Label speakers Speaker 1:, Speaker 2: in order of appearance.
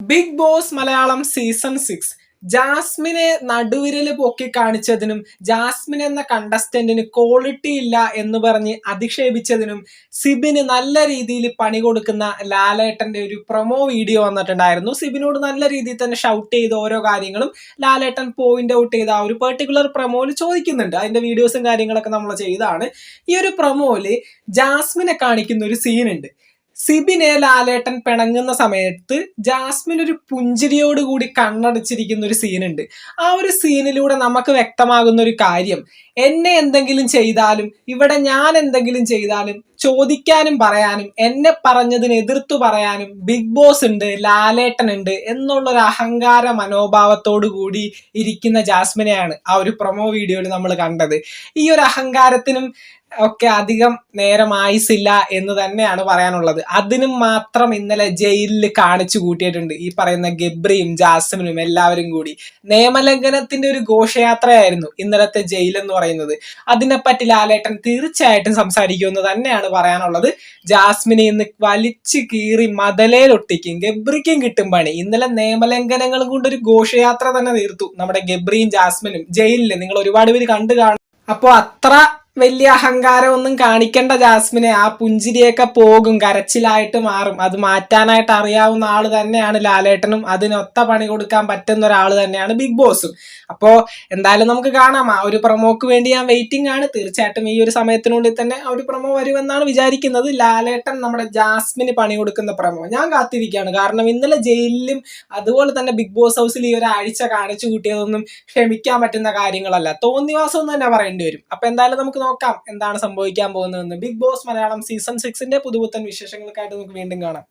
Speaker 1: Big boss Malayalam season 6 ജാസ്മിനെ നടുവിരല് പൊക്കി കാണിച്ചതിനും Jasmine എന്ന കണ്ടസ്റ്റന്റിന് ക്വാളിറ്റി ഇല്ല എന്ന് പറഞ്ഞ് അധിക്ഷേപിച്ചതിനും സിബിന് നല്ല രീതിയിൽ പണി കൊടുക്കുന്ന ലാലേട്ടന്റെ ഒരു പ്രൊമോ വീഡിയോ വന്നിട്ടുണ്ടായിരുന്നു. സിബിനോട് നല്ല രീതിയിൽ തന്നെ ഷൗട്ട് ചെയ്ത ഓരോ കാര്യങ്ങളും ലാലേട്ടൻ പോയിന്റ് ഔട്ട് ചെയ്ത ആ ഒരു പെർട്ടിക്കുലർ പ്രൊമോയിൽ ചോദിക്കുന്നുണ്ട്. അതിന്റെ വീഡിയോസും കാര്യങ്ങളൊക്കെ നമ്മൾ ചെയ്താണ്. ഈ ഒരു പ്രൊമോയില് ജാസ്മിനെ കാണിക്കുന്ന ഒരു സീനുണ്ട്. സിബിനെ ലാലേട്ടൻ പിണങ്ങുന്ന സമയത്ത് ജാസ്മിൻ ഒരു പുഞ്ചിരിയോട് കൂടി കണ്ണടച്ചിരിക്കുന്ന ഒരു സീനുണ്ട്. ആ ഒരു സീനിലൂടെ നമുക്ക് വ്യക്തമാകുന്ന ഒരു കാര്യം, എന്നെ എന്തെങ്കിലും ചെയ്താലും ഇവിടെ ഞാൻ എന്തെങ്കിലും ചെയ്താലും ചോദിക്കാനും പറയാനും എന്നെ പറഞ്ഞതിന് എതിർത്തു പറയാനും ബിഗ് ബോസ് ഉണ്ട്, ലാലേട്ടൻ ഉണ്ട് എന്നുള്ളൊരു അഹങ്കാര മനോഭാവത്തോടു കൂടി ഇരിക്കുന്ന ജാസ്മിനെയാണ് ആ ഒരു പ്രൊമോ വീഡിയോയിൽ നമ്മൾ കണ്ടത്. ഈ ഒരു അഹങ്കാരത്തിനും ഒക്കെ അധികം നേരം ആയുസില്ല എന്ന് തന്നെയാണ് പറയാനുള്ളത്. അതിനും മാത്രം ഇന്നലെ ജയിലിൽ കാണിച്ചു കൂട്ടിയിട്ടുണ്ട് ഈ പറയുന്ന ഗബ്രിയും ജാസ്മിനും എല്ലാവരും കൂടി. നിയമലംഘനത്തിന്റെ ഒരു ഘോഷയാത്രയായിരുന്നു ഇന്നലത്തെ ജയിൽ എന്ന് പറയുന്നത്. അതിനെപ്പറ്റി ലാലേട്ടൻ തീർച്ചയായിട്ടും സംസാരിക്കുമെന്ന് തന്നെയാണ് പറയാനുള്ളത്. ജാസ്മിനെ ഇന്ന് വലിച്ചു കീറി മതലേലൊട്ടിക്കും, ഗബ്രിക്കും കിട്ടും പണി. ഇന്നലെ നിയമലംഘനങ്ങൾ കൊണ്ടൊരു ഘോഷയാത്ര തന്നെ തീർത്തു നമ്മുടെ ഗബ്രിയും ജാസ്മിനും ജയിലിൽ. നിങ്ങൾ ഒരുപാട് പേര് കണ്ടു കാണും. അപ്പോൾ അത്ര വലിയ അഹങ്കാരം ഒന്നും കാണിക്കേണ്ട ജാസ്മിനെ. ആ പുഞ്ചിരിയൊക്കെ പോകും, കരച്ചിലായിട്ട് മാറും. അത് മാറ്റാനായിട്ട് അറിയാവുന്ന ആള് തന്നെയാണ് ലാലേട്ടനും. അതിനൊത്ത പണി കൊടുക്കാൻ പറ്റുന്ന ഒരാൾ തന്നെയാണ് ബിഗ് ബോസും. അപ്പോ എന്തായാലും നമുക്ക് കാണാം. ആ ഒരു പ്രൊമോക്ക് വേണ്ടി ഞാൻ വെയിറ്റിംഗ് ആണ്. തീർച്ചയായിട്ടും ഈ ഒരു സമയത്തിനുള്ളിൽ തന്നെ ആ ഒരു പ്രൊമോ വരുമെന്നാണ് വിചാരിക്കുന്നത്. ലാലേട്ടൻ നമ്മുടെ ജാസ്മിന് പണി കൊടുക്കുന്ന പ്രൊമോ ഞാൻ കാത്തിരിക്കുകയാണ്. കാരണം ഇന്നലെ ജയിലിലും അതുപോലെ തന്നെ ബിഗ് ബോസ് ഹൗസിൽ ഈ ഒരാഴ്ച കാണിച്ചു കൂട്ടിയതൊന്നും ക്ഷമിക്കാൻ പറ്റുന്ന കാര്യങ്ങളല്ല. തോന്നിവാസം എന്ന് തന്നെ പറയേണ്ടി വരും. അപ്പൊ എന്തായാലും നമുക്ക് നോക്കാം എന്താണ് സംഭവിക്കാൻ പോകുന്നതെന്ന്. ബിഗ് ബോസ് മലയാളം സീസൺ 6 പുതുപുത്തൻ വിശേഷങ്ങൾക്കായിട്ട് നമുക്ക് വീണ്ടും കാണാം.